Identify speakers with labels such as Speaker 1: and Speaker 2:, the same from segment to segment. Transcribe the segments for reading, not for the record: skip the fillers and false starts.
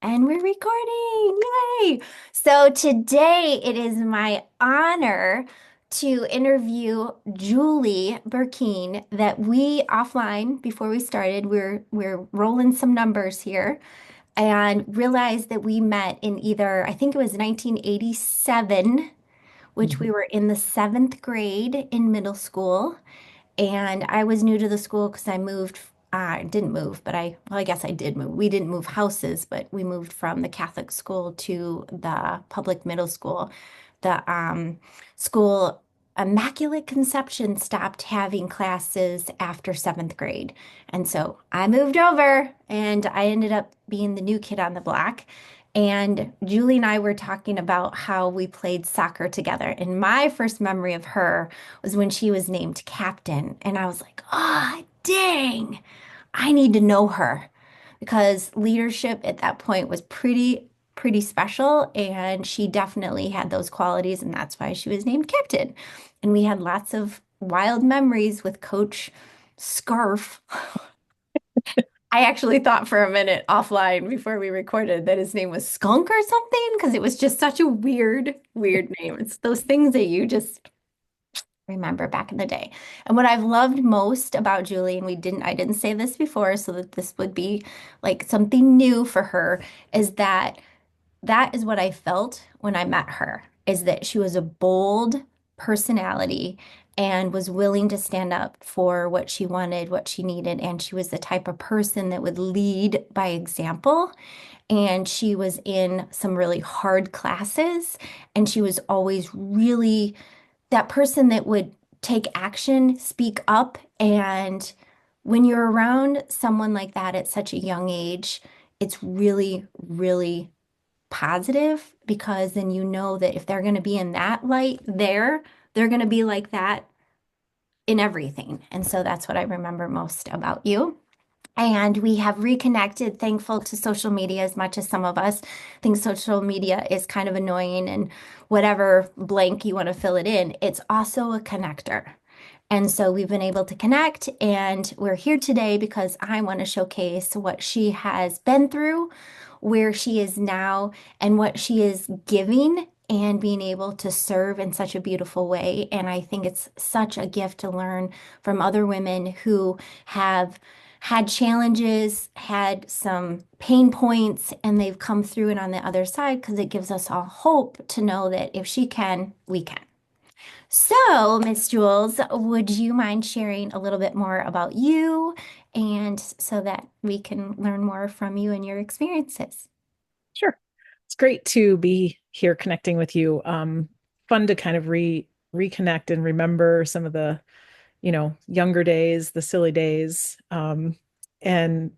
Speaker 1: And we're recording. Yay! So today it is my honor to interview Julie Burkeen that we offline before we started, we're rolling some numbers here and realized that we met in either, I think it was 1987, which
Speaker 2: Mhm.
Speaker 1: we were in the seventh grade in middle school. And I was new to the school because I moved. I didn't move, but well, I guess I did move. We didn't move houses, but we moved from the Catholic school to the public middle school. The school Immaculate Conception stopped having classes after seventh grade. And so I moved over and I ended up being the new kid on the block. And Julie and I were talking about how we played soccer together. And my first memory of her was when she was named captain. And I was like, ah, dang, I need to know her because leadership at that point was pretty special. And she definitely had those qualities. And that's why she was named captain. And we had lots of wild memories with Coach Scarf. I actually thought for a minute offline before we recorded that his name was Skunk or something because it was just such a weird name. It's those things that you just remember back in the day. And what I've loved most about Julie, and I didn't say this before, so that this would be like something new for her, is that is what I felt when I met her, is that she was a bold personality and was willing to stand up for what she wanted, what she needed. And she was the type of person that would lead by example. And she was in some really hard classes, and she was always really that person that would take action, speak up. And when you're around someone like that at such a young age, it's really positive because then you know that if they're going to be in that light there, they're going to be like that in everything. And so that's what I remember most about you. And we have reconnected, thankful to social media as much as some of us think social media is kind of annoying and whatever blank you want to fill it in, it's also a connector. And so we've been able to connect, and we're here today because I want to showcase what she has been through, where she is now, and what she is giving and being able to serve in such a beautiful way. And I think it's such a gift to learn from other women who have had challenges, had some pain points, and they've come through it on the other side because it gives us all hope to know that if she can, we can. So, Miss Jules, would you mind sharing a little bit more about you and so that we can learn more from you and your experiences?
Speaker 2: Sure. It's great to be here connecting with you. Fun to kind of reconnect and remember some of the, younger days, the silly days. And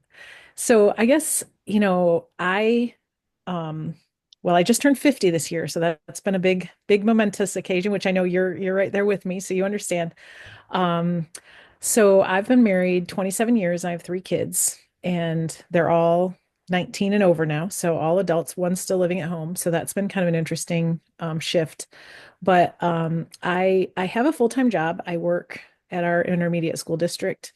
Speaker 2: so I guess, um, well, I just turned 50 this year, so that's been a big momentous occasion, which I know you're right there with me, so you understand. Um, so I've been married 27 years. I have three kids, and they're all 19 and over now. So all adults, one's still living at home. So that's been kind of an interesting shift. But I have a full-time job. I work at our intermediate school district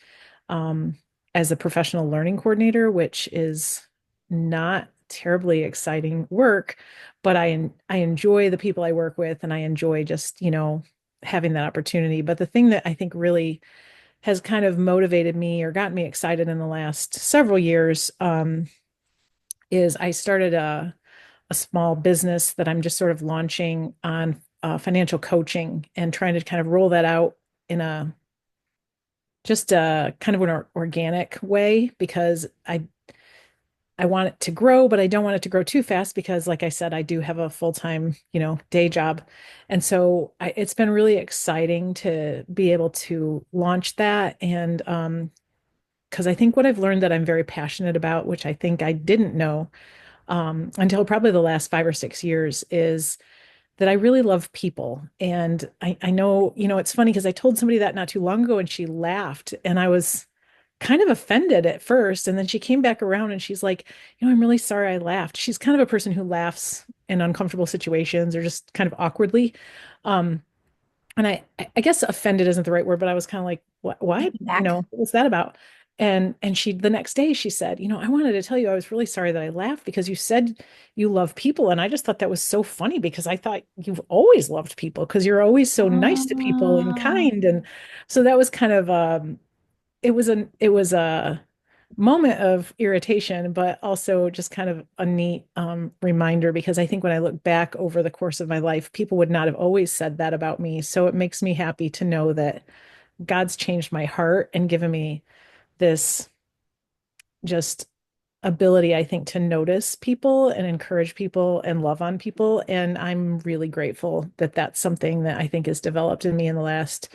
Speaker 2: um, as a professional learning coordinator, which is not terribly exciting work, but I enjoy the people I work with, and I enjoy just, having that opportunity. But the thing that I think really has kind of motivated me or gotten me excited in the last several years is I started a small business that I'm just sort of launching on financial coaching and trying to kind of roll that out in a just a kind of an organic way because I want it to grow, but I don't want it to grow too fast because, like I said, I do have a full-time, day job. And so it's been really exciting to be able to launch that. And because I think what I've learned that I'm very passionate about, which I think I didn't know until probably the last 5 or 6 years, is that I really love people. And I know, it's funny because I told somebody that not too long ago and she laughed. And I was kind of offended at first. And then she came back around and she's like, I'm really sorry I laughed. She's kind of a person who laughs in uncomfortable situations or just kind of awkwardly. Um, and I guess offended isn't the right word, but I was kind of like, what,
Speaker 1: Taken back.
Speaker 2: what was that about? And she the next day she said, I wanted to tell you I was really sorry that I laughed because you said you love people. And I just thought that was so funny because I thought you've always loved people because you're always so nice to people and
Speaker 1: Oh,
Speaker 2: kind. And so that was kind of it was a moment of irritation, but also just kind of a neat reminder because I think when I look back over the course of my life, people would not have always said that about me. So it makes me happy to know that God's changed my heart and given me this just ability, I think, to notice people and encourage people and love on people. And I'm really grateful that that's something that I think has developed in me in the last,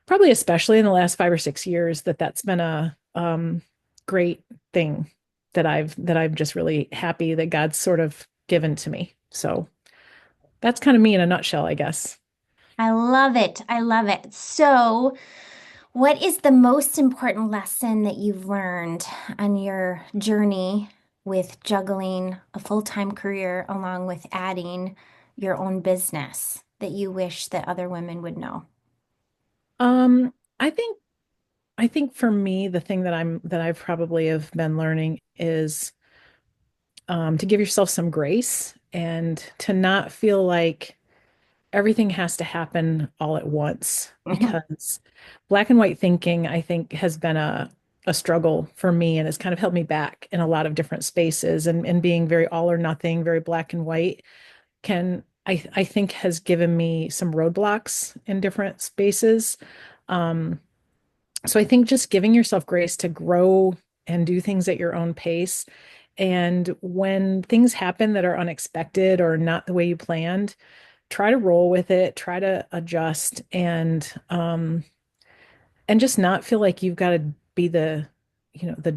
Speaker 2: probably especially in the last 5 or 6 years, that that's been a great thing that I'm just really happy that God's sort of given to me. So that's kind of me in a nutshell, I guess.
Speaker 1: I love it. I love it. So, what is the most important lesson that you've learned on your journey with juggling a full-time career along with adding your own business that you wish that other women would know?
Speaker 2: Um, I think for me, the thing that I've probably have been learning is to give yourself some grace and to not feel like everything has to happen all at once because black and white thinking, I think, has been a struggle for me and has kind of held me back in a lot of different spaces and being very all or nothing, very black and white I think has given me some roadblocks in different spaces. Um, so I think just giving yourself grace to grow and do things at your own pace. And when things happen that are unexpected or not the way you planned, try to roll with it, try to adjust and just not feel like you've got to be the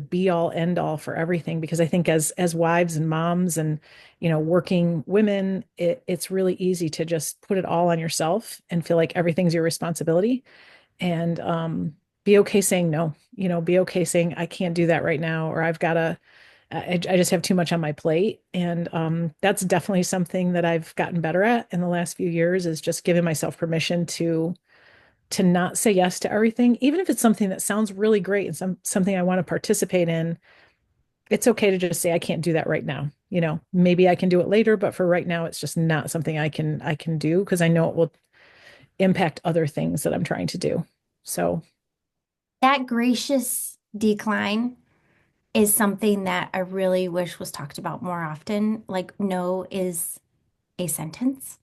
Speaker 2: be all end all for everything because I think as wives and moms and working women, it's really easy to just put it all on yourself and feel like everything's your responsibility and be okay saying no, be okay saying I can't do that right now or I just have too much on my plate. And that's definitely something that I've gotten better at in the last few years is just giving myself permission to not say yes to everything, even if it's something that sounds really great and something I want to participate in. It's okay to just say I can't do that right now. Maybe I can do it later, but for right now, it's just not something I can do because I know it will impact other things that I'm trying to do. So,
Speaker 1: That gracious decline is something that I really wish was talked about more often. Like, no is a sentence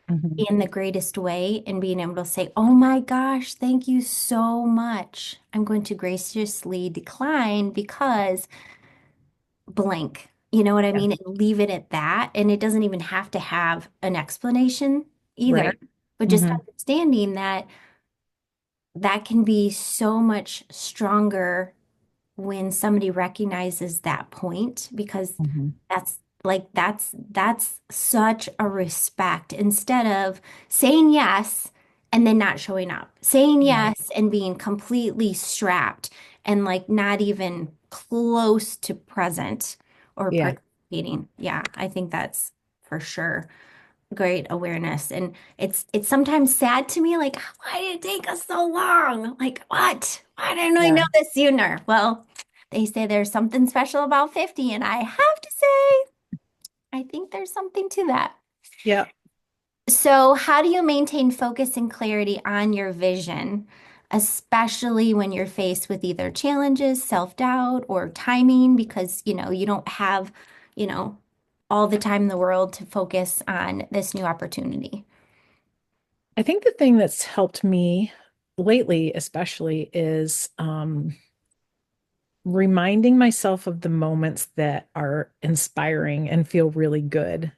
Speaker 2: mhm,
Speaker 1: in the greatest way, and being able to say, oh my gosh, thank you so much. I'm going to graciously decline because blank. You know what I
Speaker 2: yeah,
Speaker 1: mean? And leave it at that. And it doesn't even have to have an explanation either,
Speaker 2: right.
Speaker 1: but just
Speaker 2: Hmm.
Speaker 1: understanding that that can be so much stronger when somebody recognizes that point because
Speaker 2: Hmm.
Speaker 1: that's such a respect instead of saying yes and then not showing up, saying
Speaker 2: Yeah.
Speaker 1: yes and being completely strapped and like not even close to present or
Speaker 2: Yeah.
Speaker 1: participating. Yeah, I think that's for sure great awareness. And it's sometimes sad to me, like, why did it take us so long? Like, what? Why didn't I know
Speaker 2: Yeah.
Speaker 1: this sooner? Well, they say there's something special about 50, and I have to say, I think there's something to that.
Speaker 2: Yeah.
Speaker 1: So, how do you maintain focus and clarity on your vision, especially when you're faced with either challenges, self-doubt, or timing, because you don't have, you know, all the time in the world to focus on this new opportunity?
Speaker 2: I think the thing that's helped me lately, especially, is reminding myself of the moments that are inspiring and feel really good.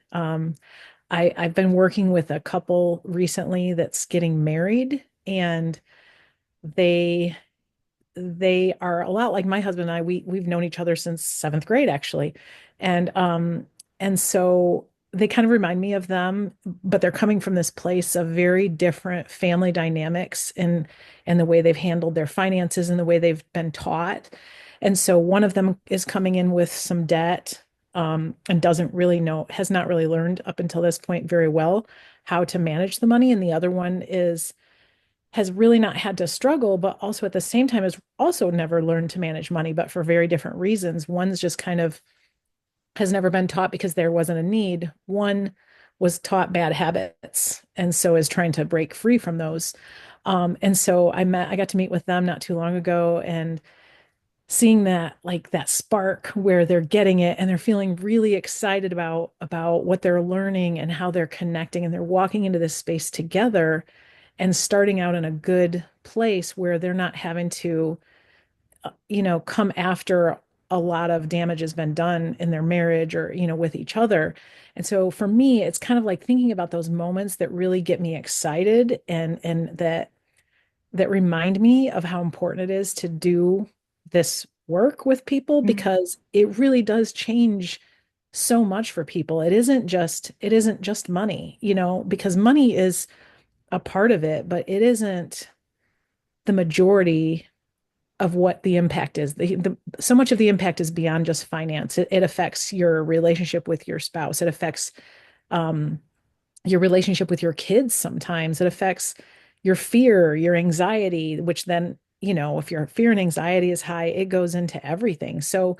Speaker 2: I've been working with a couple recently that's getting married, and they they are a lot like my husband and I. We've known each other since seventh grade, actually, and so they kind of remind me of them, but they're coming from this place of very different family dynamics and the way they've handled their finances and the way they've been taught. And so one of them is coming in with some debt, and doesn't really know, has not really learned up until this point very well how to manage the money, and the other one is has really not had to struggle, but also at the same time has also never learned to manage money, but for very different reasons. One's just kind of has never been taught because there wasn't a need. One was taught bad habits and so is trying to break free from those. And so I got to meet with them not too long ago and seeing that like that spark where they're getting it and they're feeling really excited about what they're learning and how they're connecting and they're walking into this space together and starting out in a good place where they're not having to come after a lot of damage has been done in their marriage or with each other. And so for me it's kind of like thinking about those moments that really get me excited and that remind me of how important it is to do this work with people
Speaker 1: Mhm.
Speaker 2: because it really does change so much for people. It isn't just money, because money is a part of it, but it isn't the majority of what the impact is. So much of the impact is beyond just finance. It affects your relationship with your spouse. It affects um, your relationship with your kids sometimes. It affects your fear, your anxiety, which then, if your fear and anxiety is high, it goes into everything. So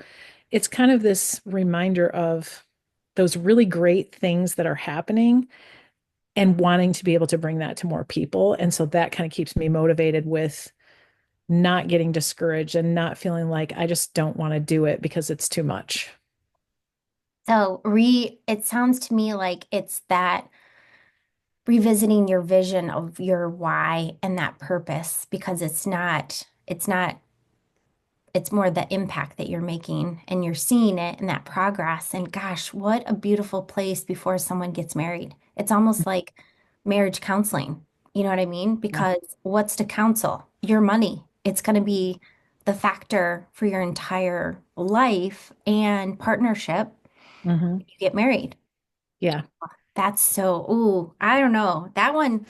Speaker 2: it's kind of this reminder of those really great things that are happening and wanting to be able to bring that to more people. And so that kind of keeps me motivated with not getting discouraged and not feeling like I just don't want to do it because it's too much.
Speaker 1: So it sounds to me like it's that revisiting your vision of your why and that purpose because it's not it's more the impact that you're making and you're seeing it and that progress. And gosh, what a beautiful place before someone gets married. It's almost like marriage counseling. You know what I mean?
Speaker 2: Yeah.
Speaker 1: Because what's to counsel? Your money. It's going to be the factor for your entire life and partnership
Speaker 2: Hmm.
Speaker 1: if you get married.
Speaker 2: Yeah.
Speaker 1: That's so, ooh, I don't know. That one,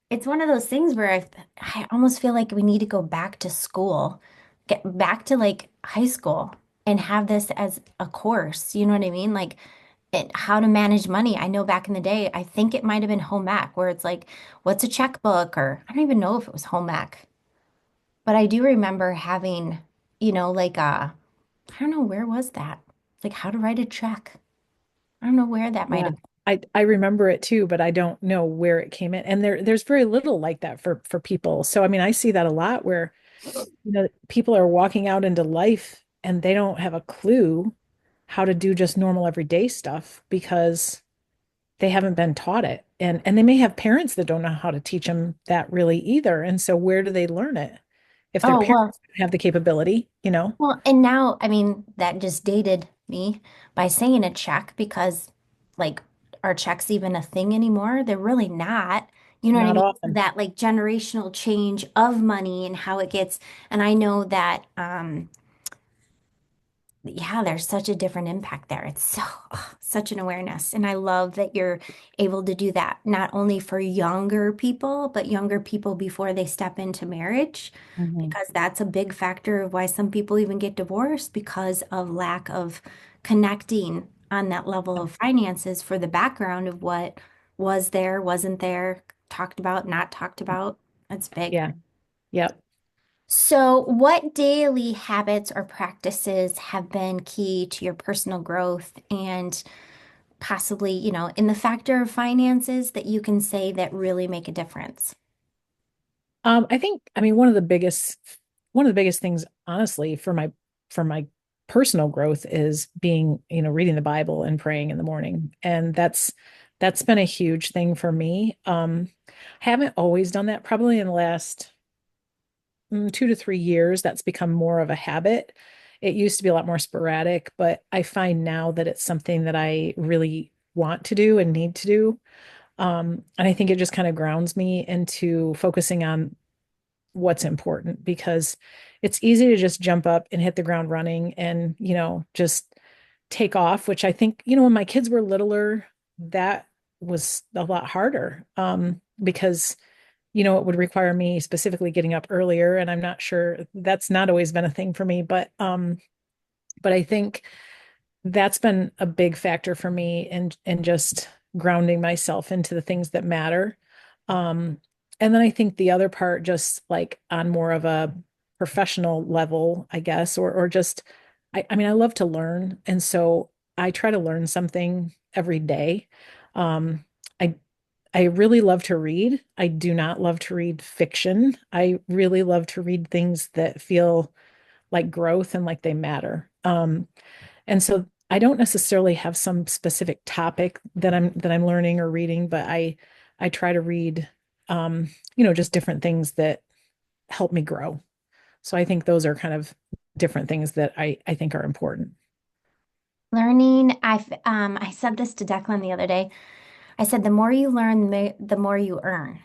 Speaker 1: it's one of those things where I almost feel like we need to go back to school, get back to like high school and have this as a course. You know what I mean? Like how to manage money. I know back in the day, I think it might have been home ec where it's like, what's a checkbook? Or I don't even know if it was home ec, but I do remember having, like I don't know, where was that? Like how to write a check. I don't know where that might
Speaker 2: Yeah.
Speaker 1: have.
Speaker 2: I remember it too, but I don't know where it came in. And there's very little like that for people. So I mean, I see that a lot where, people are walking out into life and they don't have a clue how to do just normal everyday stuff because they haven't been taught it. And they may have parents that don't know how to teach them that really either. And so where do they learn it? If their
Speaker 1: Oh,
Speaker 2: parents
Speaker 1: well,
Speaker 2: have the capability.
Speaker 1: Well, and now, I mean, that just dated me by saying a check because, like, are checks even a thing anymore? They're really not. You know what I
Speaker 2: Not
Speaker 1: mean?
Speaker 2: often.
Speaker 1: That like generational change of money and how it gets. And I know that yeah, there's such a different impact there. It's so such an awareness. And I love that you're able to do that, not only for younger people, but younger people before they step into marriage,
Speaker 2: Mhm.
Speaker 1: because that's a big factor of why some people even get divorced because of lack of connecting on that level of finances for the background of what was there, wasn't there, talked about, not talked about. That's big.
Speaker 2: Yeah. Yep.
Speaker 1: So, what daily habits or practices have been key to your personal growth and possibly, in the factor of finances that you can say that really make a difference?
Speaker 2: I mean, one of the biggest things, honestly, for my personal growth is reading the Bible and praying in the morning. And that's been a huge thing for me. I haven't always done that, probably in the last 2 to 3 years, that's become more of a habit. It used to be a lot more sporadic, but I find now that it's something that I really want to do and need to do. And I think it just kind of grounds me into focusing on what's important because it's easy to just jump up and hit the ground running and, just take off, which I think, when my kids were littler, that was a lot harder because, it would require me specifically getting up earlier. And I'm not sure that's not always been a thing for me, but I think that's been a big factor for me and just grounding myself into the things that matter. Um, And then I think the other part, just like on more of a professional level, I guess, or just, I mean, I love to learn. And so I try to learn something every day. Um, I, I really love to read. I do not love to read fiction. I really love to read things that feel like growth and like they matter. And so I don't necessarily have some specific topic that I'm learning or reading, but I try to read just different things that help me grow. So I think those are kind of different things that I think are important.
Speaker 1: Learning, I said this to Declan the other day. I said the more you learn, the more you earn.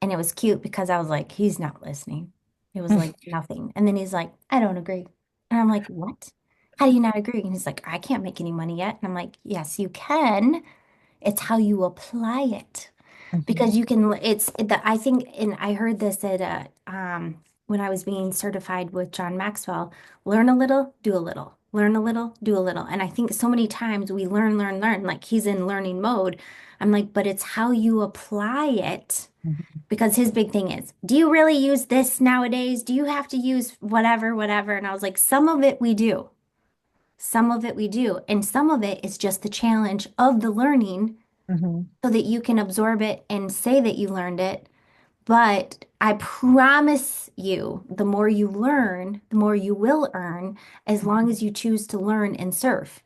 Speaker 1: And it was cute because I was like, he's not listening. It was like nothing. And then he's like, I don't agree. And I'm like, what? How do you not agree? And he's like, I can't make any money yet. And I'm like, yes, you can. It's how you apply it.
Speaker 2: Mhm.
Speaker 1: Because you can, I think, and I heard this when I was being certified with John Maxwell, learn a little, do a little, learn a little, do a little. And I think so many times we learn, learn, learn, like he's in learning mode. I'm like, but it's how you apply it.
Speaker 2: Mhm.
Speaker 1: Because his big thing is, do you really use this nowadays? Do you have to use whatever, whatever? And I was like, some of it we do. Some of it we do. And some of it is just the challenge of the learning
Speaker 2: Mhm.
Speaker 1: so that you can absorb it and say that you learned it. But I promise you, the more you learn, the more you will earn, as long as you choose to learn and serve. So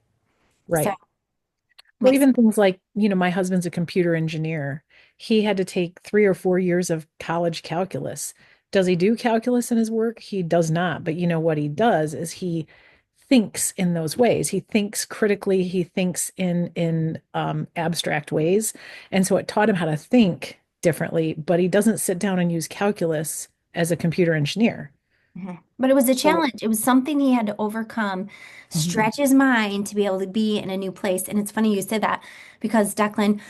Speaker 2: Right. Well,
Speaker 1: makes
Speaker 2: even things like, my husband's a computer engineer. He had to take 3 or 4 years of college calculus. Does he do calculus in his work? He does not. But what he does is he thinks in those ways. He thinks critically. He thinks in abstract ways. And so it taught him how to think differently, but he doesn't sit down and use calculus as a computer engineer.
Speaker 1: Mhm. But it was a
Speaker 2: So,
Speaker 1: challenge. It was something he had to overcome,
Speaker 2: mhm,
Speaker 1: stretch his mind to be able to be in a new place. And it's funny you said that because Declan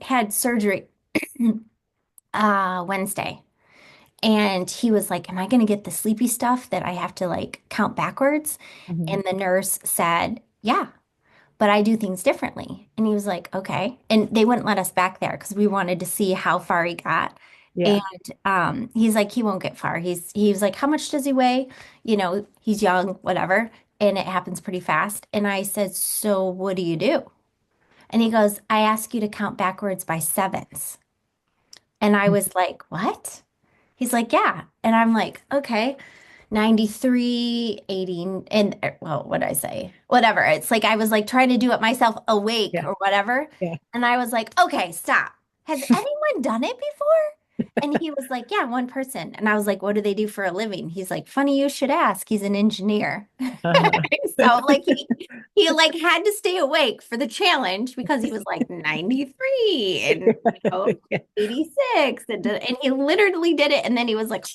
Speaker 1: had surgery Wednesday. And he was like, am I going to get the sleepy stuff that I have to like count backwards?
Speaker 2: mhm.
Speaker 1: And the nurse said, yeah, but I do things differently. And he was like, okay. And they wouldn't let us back there because we wanted to see how far he got. And
Speaker 2: Yeah.
Speaker 1: he's like, he won't get far. He was like, how much does he weigh? He's young, whatever. And it happens pretty fast. And I said, so what do you do? And he goes, I ask you to count backwards by sevens. And I was like, what? He's like, yeah. And I'm like, okay. 93, 80, and well, what did I say? Whatever. It's like I was like trying to do it myself awake
Speaker 2: Yeah.
Speaker 1: or whatever.
Speaker 2: Yeah.
Speaker 1: And I was like, okay, stop. Has anyone done it before? And he was like, yeah, one person. And I was like, what do they do for a living? He's like, funny you should ask. He's an engineer.
Speaker 2: Uh-huh.
Speaker 1: So like he like had to stay awake for the challenge because he was like 93 and
Speaker 2: Yeah.
Speaker 1: 86 and he literally did it and then he was like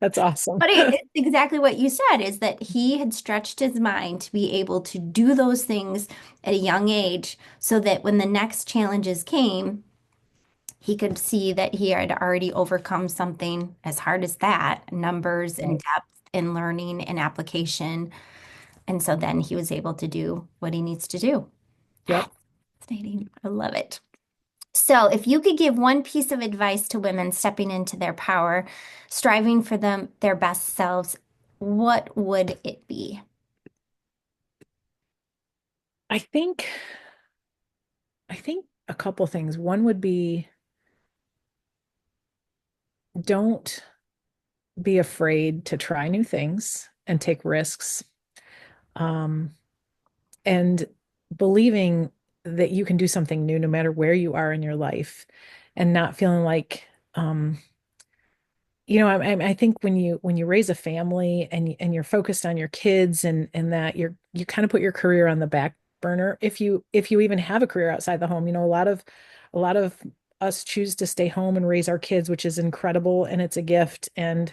Speaker 2: That's awesome.
Speaker 1: but it's exactly what you said is that he had stretched his mind to be able to do those things at a young age so that when the next challenges came, he could see that he had already overcome something as hard as that, numbers and
Speaker 2: Right.
Speaker 1: depth and learning and application. And so then he was able to do what he needs to do.
Speaker 2: Yep.
Speaker 1: Fascinating. I love it. So, if you could give one piece of advice to women stepping into their power, striving for their best selves, what would it be?
Speaker 2: I think I think a couple things. One would be don't be afraid to try new things and take risks. Um, and believing that you can do something new no matter where you are in your life and not feeling like I think when you raise a family and you're focused on your kids and that you kind of put your career on the back burner if you even have a career outside the home. A lot of us choose to stay home and raise our kids, which is incredible and it's a gift. And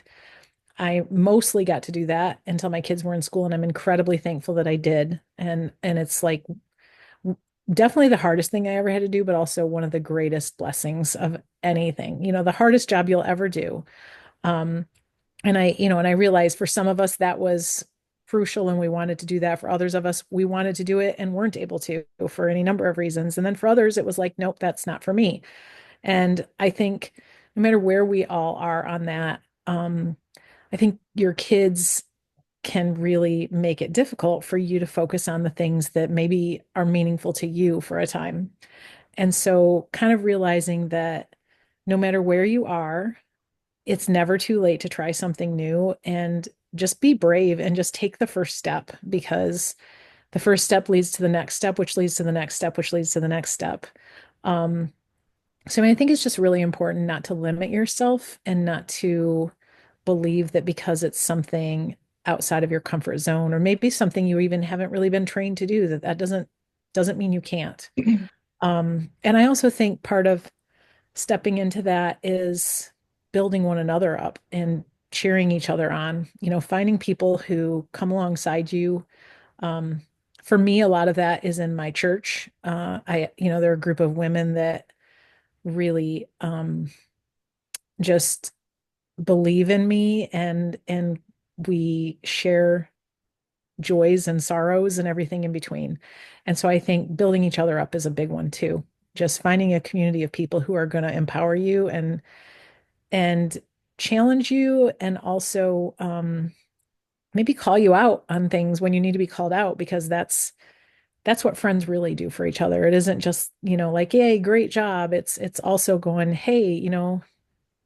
Speaker 2: I mostly got to do that until my kids were in school, and I'm incredibly thankful that I did. And it's like definitely the hardest thing I ever had to do, but also one of the greatest blessings of anything. The hardest job you'll ever do. Um, and I realized for some of us that was crucial and we wanted to do that. For others of us, we wanted to do it and weren't able to for any number of reasons. And then for others, it was like, nope, that's not for me. And I think no matter where we all are on that, I think your kids can really make it difficult for you to focus on the things that maybe are meaningful to you for a time. And so, kind of realizing that no matter where you are, it's never too late to try something new and just be brave and just take the first step because the first step leads to the next step, which leads to the next step, which leads to the next step. Um, so, I mean, I think it's just really important not to limit yourself and not to believe that because it's something outside of your comfort zone or maybe something you even haven't really been trained to do that doesn't mean you can't. And I also think part of stepping into that is building one another up and cheering each other on, finding people who come alongside you. Um, for me, a lot of that is in my church. There are a group of women that really just believe in me and we share joys and sorrows and everything in between. And so I think building each other up is a big one too. Just finding a community of people who are going to empower you and challenge you and also maybe call you out on things when you need to be called out because that's what friends really do for each other. It isn't just, like, yay, great job. It's also going, hey,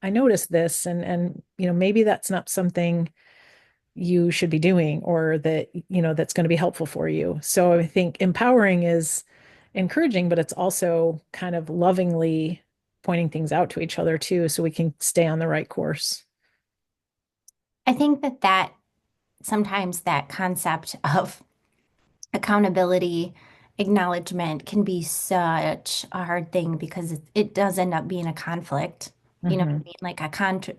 Speaker 2: I noticed this and maybe that's not something you should be doing or that that's going to be helpful for you. So I think empowering is encouraging, but it's also kind of lovingly pointing things out to each other too so we can stay on the right course.
Speaker 1: I think that sometimes that concept of accountability, acknowledgement can be such a hard thing because it does end up being a conflict. You know what I
Speaker 2: Hmm.
Speaker 1: mean? Like a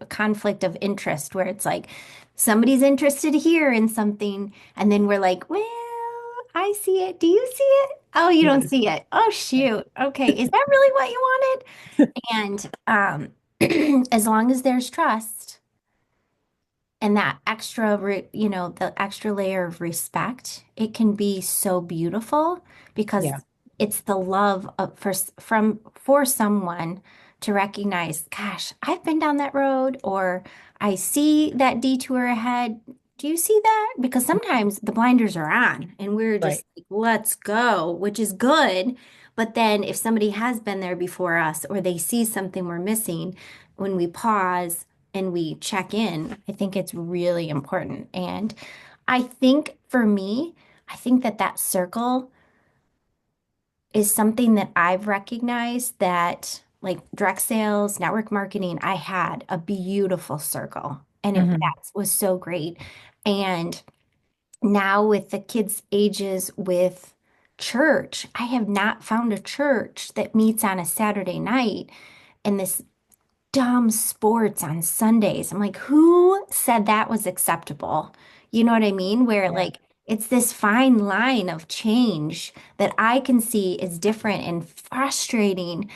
Speaker 1: conflict of interest where it's like somebody's interested here in something, and then we're like, well, I see it. Do you see it? Oh, you don't
Speaker 2: Yeah.
Speaker 1: see it. Oh, shoot. Okay. Is that really what you wanted? And as long as there's trust, and that extra, the extra layer of respect, it can be so beautiful because
Speaker 2: Yeah.
Speaker 1: it's the love of, for someone to recognize, gosh, I've been down that road, or I see that detour ahead. Do you see that? Because sometimes the blinders are on and we're
Speaker 2: Right.
Speaker 1: just like, let's go, which is good. But then if somebody has been there before us or they see something we're missing, when we pause and we check in, I think it's really important. And I think for me, I think that circle is something that I've recognized that like direct sales, network marketing, I had a beautiful circle and
Speaker 2: Hmm.
Speaker 1: that was so great. And now with the kids' ages with church, I have not found a church that meets on a Saturday night and this dumb sports on Sundays. I'm like, who said that was acceptable? You know what I mean? Where
Speaker 2: Yeah.
Speaker 1: like it's this fine line of change that I can see is different and frustrating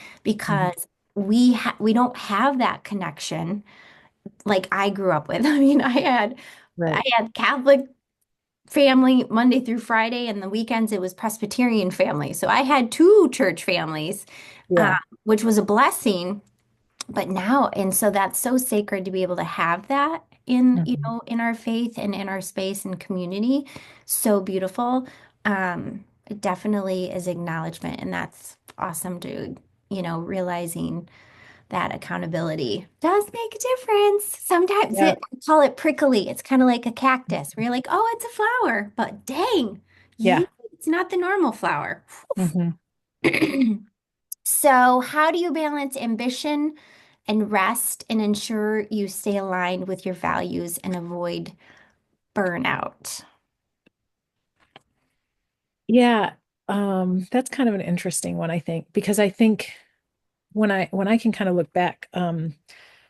Speaker 2: Hmm.
Speaker 1: because we don't have that connection like I grew up with. I mean, I
Speaker 2: Right.
Speaker 1: had Catholic family Monday through Friday, and the weekends it was Presbyterian family. So I had two church families, uh,
Speaker 2: Yeah.
Speaker 1: which was a blessing. But now, and so that's so sacred to be able to have that in,
Speaker 2: Hmm.
Speaker 1: in our faith and in our space and community. So beautiful. It definitely is acknowledgement, and that's awesome to, realizing that accountability does make a difference. Sometimes
Speaker 2: Yeah.
Speaker 1: I call it prickly. It's kind of like a cactus where you're like, oh, it's a flower, but dang,
Speaker 2: Yeah.
Speaker 1: it's not the normal flower.
Speaker 2: Hmm.
Speaker 1: So, how do you balance ambition and rest and ensure you stay aligned with your values and avoid burnout?
Speaker 2: Yeah. That's kind of an interesting one, I think, because I think when I can kind of look back,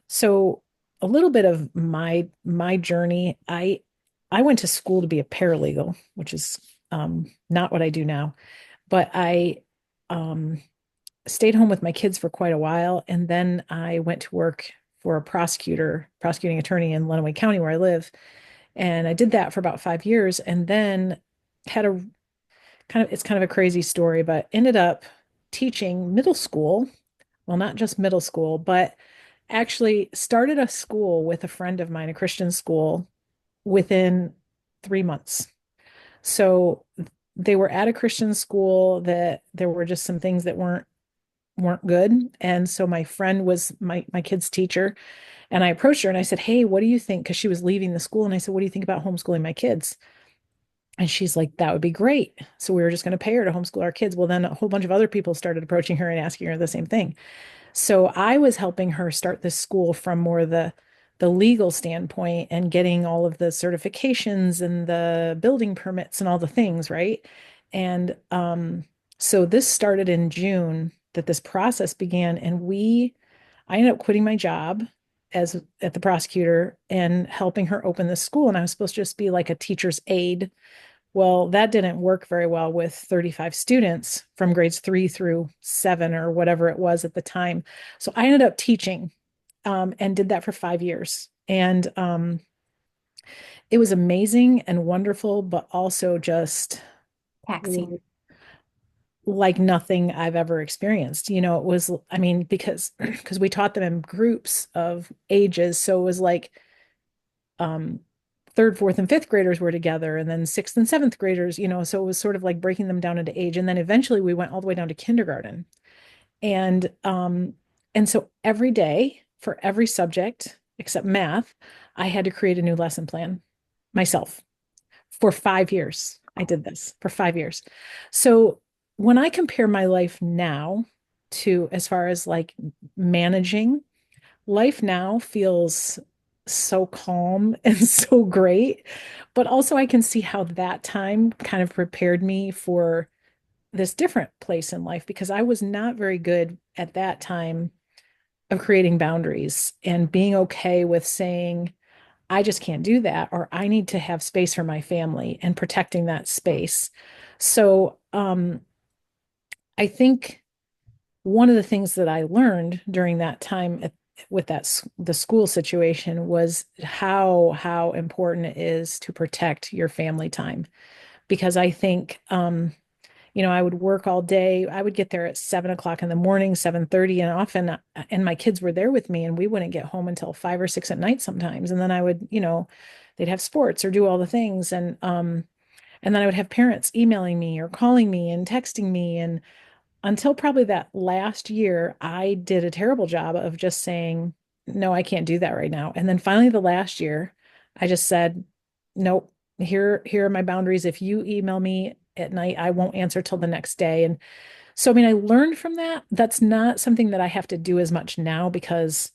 Speaker 2: so a little bit of my journey, I went to school to be a paralegal, which is not what I do now, but I um stayed home with my kids for quite a while, and then I went to work for a prosecuting attorney in Lenawee County where I live, and I did that for about 5 years, and then had a it's kind of a crazy story, but ended up teaching middle school well, not just middle school, but actually started a school with a friend of mine, a Christian school, within 3 months. So they were at a Christian school that there were just some things that weren't good. And so my friend was my kid's teacher. And I approached her and I said, "Hey, what do you think?" Because she was leaving the school. And I said, "What do you think about homeschooling my kids?" And she's like, "That would be great." So we were just going to pay her to homeschool our kids. Well, then a whole bunch of other people started approaching her and asking her the same thing. So I was helping her start this school from more the legal standpoint and getting all of the certifications and the building permits and all the things, right? And so this started in June that this process began, and I ended up quitting my job as at the prosecutor and helping her open this school. And I was supposed to just be like a teacher's aide. Well, that didn't work very well with 35 students from grades 3 through 7 or whatever it was at the time. So I ended up teaching and did that for 5 years. And it was amazing and wonderful, but also just
Speaker 1: Taxing.
Speaker 2: like nothing I've ever experienced. It was, I mean, because we taught them in groups of ages. So it was like um third, fourth, and fifth graders were together, and then sixth and seventh graders, so it was sort of like breaking them down into age. And then eventually we went all the way down to kindergarten. And so every day for every subject except math, I had to create a new lesson plan myself for 5 years. I did this for 5 years. So when I compare my life now to as far as like managing, life now feels so calm and so great. But also, I can see how that time kind of prepared me for this different place in life because I was not very good at that time of creating boundaries and being okay with saying, I just can't do that, or I need to have space for my family and protecting that space. So, I think one of the things that I learned during that time with the school situation was how important it is to protect your family time. Because I think I would work all day. I would get there at 7 o'clock in the morning, 7:30, and often, and my kids were there with me, and we wouldn't get home until 5 or 6 at night sometimes. And then I would, they'd have sports or do all the things, and then I would have parents emailing me or calling me and texting me, and until probably that last year, I did a terrible job of just saying, no, I can't do that right now. And then finally, the last year, I just said, nope, here are my boundaries. If you email me at night, I won't answer till the next day. And so, I mean, I learned from that. That's not something that I have to do as much now because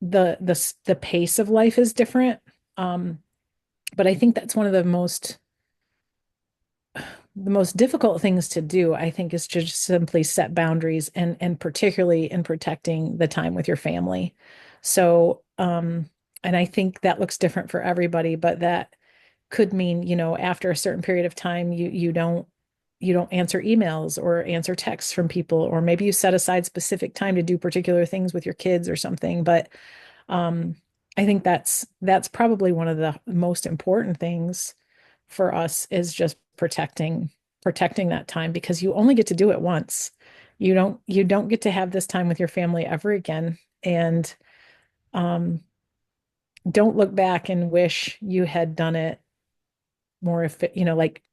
Speaker 2: the pace of life is different. Um, but I think that's one of the most difficult things to do, I think, is to just simply set boundaries and particularly in protecting the time with your family. So, and I think that looks different for everybody, but that could mean, after a certain period of time, you don't answer emails or answer texts from people, or maybe you set aside specific time to do particular things with your kids or something. But um, I think that's probably one of the most important things for us is just protecting that time because you only get to do it once. You don't get to have this time with your family ever again. And um, don't look back and wish you had done it more if like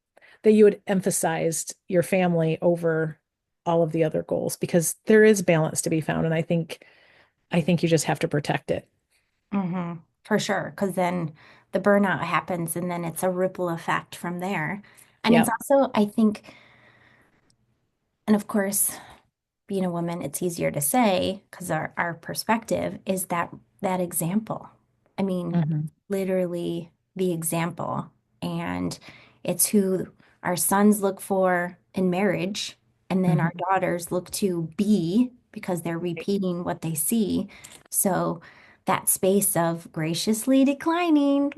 Speaker 2: that you had emphasized your family over all of the other goals because there is balance to be found. And I think you just have to protect it.
Speaker 1: For sure. Because then the burnout happens and then it's a ripple effect from there. And it's
Speaker 2: Yeah.
Speaker 1: also, I think, and of course, being a woman, it's easier to say because our perspective is that example. I mean,
Speaker 2: Hmm.
Speaker 1: literally the example. And it's who our sons look for in marriage, and then our
Speaker 2: Hmm.
Speaker 1: daughters look to be because they're repeating what they see. So that space of graciously declining,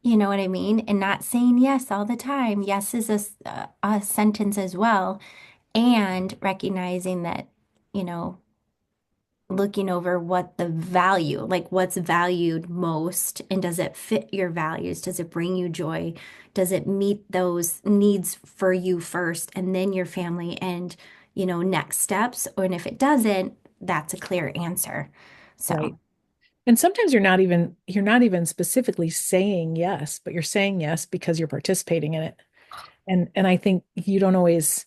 Speaker 1: you know what I mean? And not saying yes all the time. Yes is a sentence as well, and recognizing that, you know, looking over what the value, like what's valued most, and does it fit your values? Does it bring you joy? Does it meet those needs for you first and then your family? And, next steps. And if it doesn't, that's a clear answer. So,
Speaker 2: Right. And sometimes you're not even specifically saying yes, but you're saying yes because you're participating in it. And I think you don't always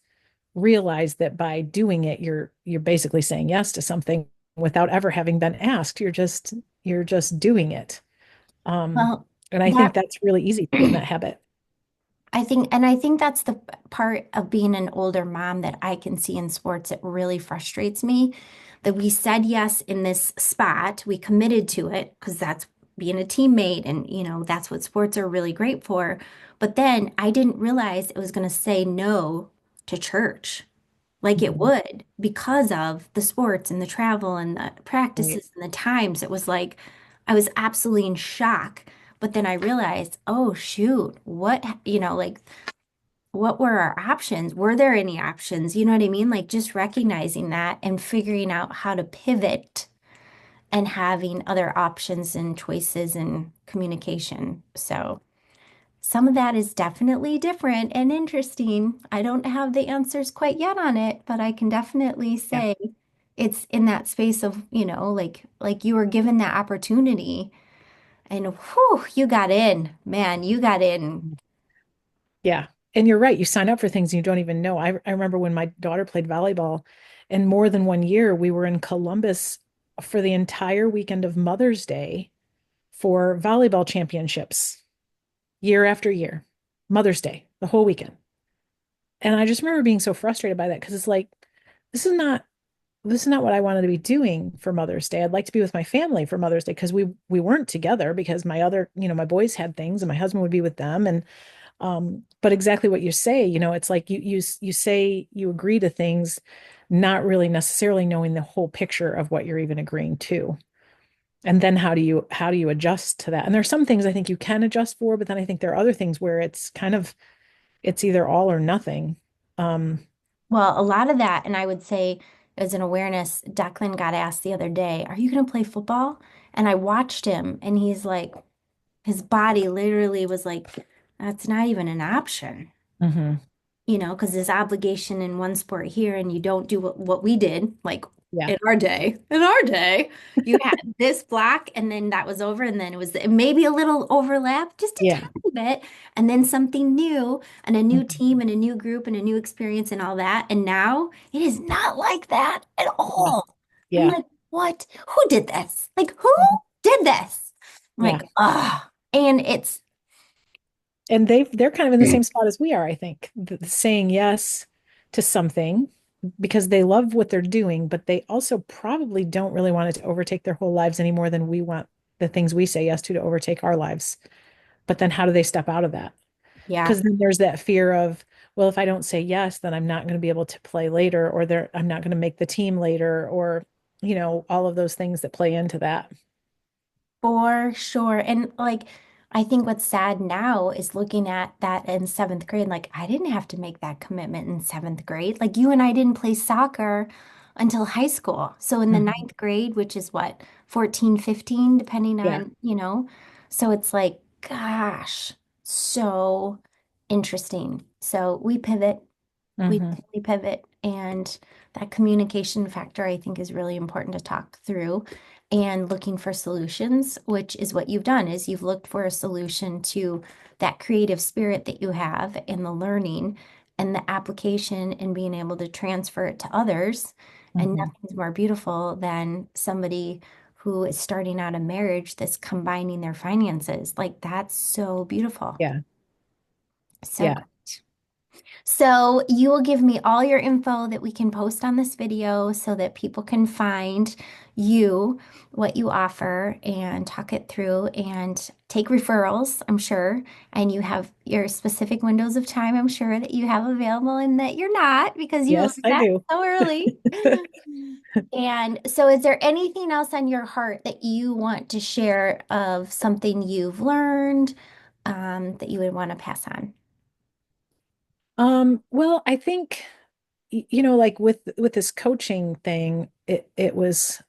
Speaker 2: realize that by doing it, you're basically saying yes to something without ever having been asked. You're just doing it. Um,
Speaker 1: well,
Speaker 2: and I think
Speaker 1: that
Speaker 2: that's really easy to get in that habit.
Speaker 1: I think that's the part of being an older mom that I can see in sports. It really frustrates me that we said yes in this spot, we committed to it because that's being a teammate and that's what sports are really great for. But then I didn't realize it was going to say no to church like it
Speaker 2: Mhm.
Speaker 1: would because of the sports and the travel and the
Speaker 2: Right.
Speaker 1: practices and the times. It was like I was absolutely in shock. But then I realized, oh shoot, like what were our options? Were there any options? You know what I mean? Like just recognizing that and figuring out how to pivot and having other options and choices and communication. So some of that is definitely different and interesting. I don't have the answers quite yet on it, but I can definitely
Speaker 2: Yeah.
Speaker 1: say it's in that space of, like you were given that opportunity and whew, you got in, man, you got in.
Speaker 2: Yeah. And you're right. You sign up for things you don't even know. I remember when my daughter played volleyball, and more than one year, we were in Columbus for the entire weekend of Mother's Day for volleyball championships, year after year. Mother's Day, the whole weekend. And I just remember being so frustrated by that because it's like, this is not this is not what I wanted to be doing for Mother's Day. I'd like to be with my family for Mother's Day because we weren't together because my boys had things and my husband would be with them. And but exactly what you say, it's like you say you agree to things, not really necessarily knowing the whole picture of what you're even agreeing to. And then how do you adjust to that? And there's some things I think you can adjust for, but then I think there are other things where it's either all or nothing. Um,
Speaker 1: Well, a lot of that, and I would say as an awareness, Declan got asked the other day, "Are you going to play football?" And I watched him, and he's like, his body literally was like, "That's not even an option."
Speaker 2: mhm.
Speaker 1: Because there's obligation in one sport here, and you don't do what we did, like
Speaker 2: Yeah.
Speaker 1: in our day, you had this block, and then that was over, and then it was maybe a little overlap, just a
Speaker 2: Yeah.
Speaker 1: tiny bit, and then something new, and a new
Speaker 2: Mhm.
Speaker 1: team, and a new group, and a new experience, and all that. And now it is not like that at
Speaker 2: Yeah.
Speaker 1: all. I'm
Speaker 2: Yeah.
Speaker 1: like, what? Who did this? Like, who
Speaker 2: Mhm.
Speaker 1: did this? I'm
Speaker 2: Yeah.
Speaker 1: like, ah, and it's
Speaker 2: And they're kind of in the same spot as we are, I think, saying yes to something because they love what they're doing, but they also probably don't really want it to overtake their whole lives any more than we want the things we say yes to overtake our lives. But then how do they step out of that?
Speaker 1: yeah.
Speaker 2: Because then there's that fear of, well, if I don't say yes, then I'm not going to be able to play later, or I'm not going to make the team later, or all of those things that play into that.
Speaker 1: For sure. And like, I think what's sad now is looking at that in seventh grade. Like, I didn't have to make that commitment in seventh grade. Like, you and I didn't play soccer until high school. So in the
Speaker 2: Mhm.
Speaker 1: ninth grade, which is what, 14, 15, depending
Speaker 2: Yeah.
Speaker 1: on. So it's like, gosh, so interesting. So we
Speaker 2: Hmm.
Speaker 1: definitely pivot. And that communication factor, I think, is really important to talk through and looking for solutions, which is what you've done, is you've looked for a solution to that creative spirit that you have and the learning and the application and being able to transfer it to others. And
Speaker 2: Hmm.
Speaker 1: nothing's more beautiful than somebody who is starting out a marriage that's combining their finances. Like that's so beautiful.
Speaker 2: Yeah.
Speaker 1: So
Speaker 2: Yeah.
Speaker 1: great. So you will give me all your info that we can post on this video so that people can find you, what you offer, and talk it through and take referrals, I'm sure. And you have your specific windows of time, I'm sure, that you have available and that you're not because you
Speaker 2: Yes,
Speaker 1: learned
Speaker 2: I
Speaker 1: that
Speaker 2: do.
Speaker 1: so early. And so, is there anything else on your heart that you want to share of something you've learned that you would want to pass on?
Speaker 2: Well, I think, like with this coaching thing, it's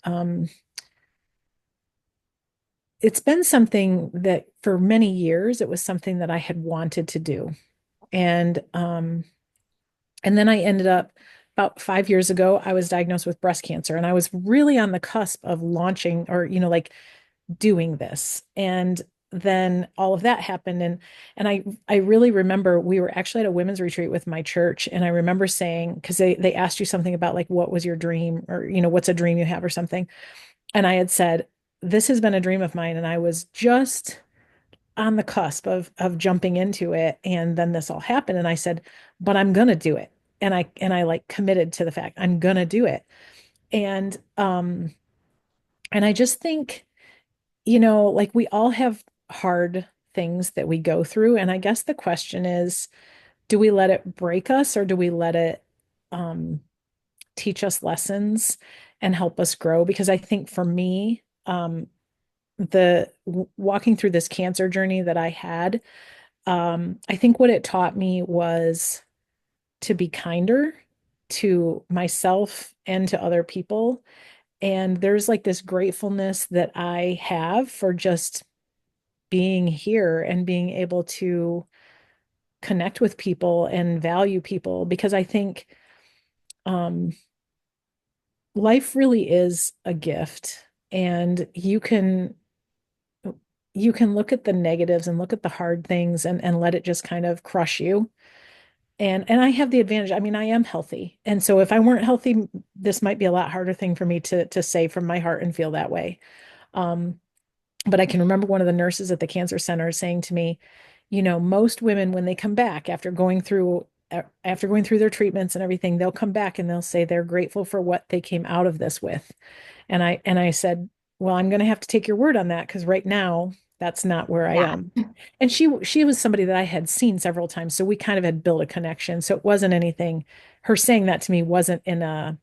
Speaker 2: been something that for many years it was something that I had wanted to do. And then I ended up about 5 years ago, I was diagnosed with breast cancer, and I was really on the cusp of launching or, like doing this. And then all of that happened. And I really remember we were actually at a women's retreat with my church. And I remember saying, because they asked you something about like what was your dream or, what's a dream you have or something. And I had said, this has been a dream of mine. And I was just on the cusp of jumping into it. And then this all happened. And I said, but I'm gonna do it. And I like committed to the fact I'm gonna do it. And I just think, like we all have hard things that we go through. And I guess the question is, do we let it break us or do we let it um, teach us lessons and help us grow? Because I think for me, walking through this cancer journey that I had, I think what it taught me was to be kinder to myself and to other people. And there's like this gratefulness that I have for just being here and being able to connect with people and value people because I think um, life really is a gift and you can look at the negatives and look at the hard things and let it just kind of crush you. And I have the advantage. I mean, I am healthy. And so if I weren't healthy, this might be a lot harder thing for me to say from my heart and feel that way. Um, but I can remember one of the nurses at the cancer center saying to me, most women when they come back after going through their treatments and everything, they'll come back and they'll say they're grateful for what they came out of this with. And I said, well, I'm going to have to take your word on that because right now that's not where I
Speaker 1: Yeah.
Speaker 2: am. And she was somebody that I had seen several times, so we kind of had built a connection. So it wasn't anything. Her saying that to me wasn't in a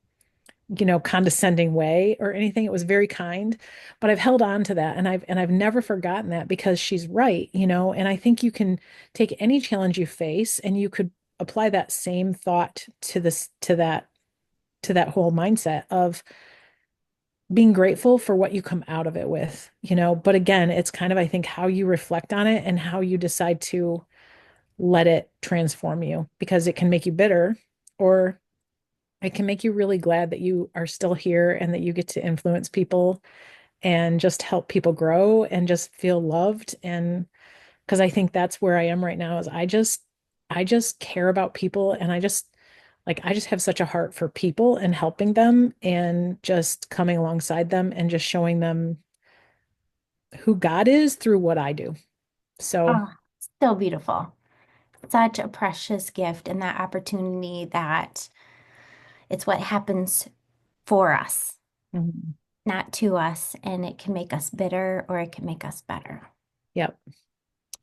Speaker 2: condescending way or anything. It was very kind, but I've held on to that and I've never forgotten that because she's right, and I think you can take any challenge you face and you could apply that same thought to that whole mindset of being grateful for what you come out of it with, but again, it's kind of I think how you reflect on it and how you decide to let it transform you because it can make you bitter or it can make you really glad that you are still here and that you get to influence people and just help people grow and just feel loved. And because I think that's where I am right now is I just care about people and I just have such a heart for people and helping them and just coming alongside them and just showing them who God is through what I do. So,
Speaker 1: Oh, so beautiful. Such a precious gift and that opportunity that it's what happens for us,
Speaker 2: mhm.
Speaker 1: not to us, and it can make us bitter or it can make us better.
Speaker 2: Yep.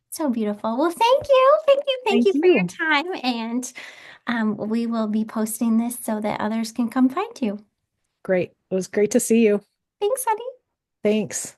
Speaker 1: So beautiful. Well, thank you. Thank you. Thank
Speaker 2: Thank
Speaker 1: you for your
Speaker 2: you.
Speaker 1: time. And we will be posting this so that others can come find you.
Speaker 2: Great. It was great to see you.
Speaker 1: Thanks, honey.
Speaker 2: Thanks.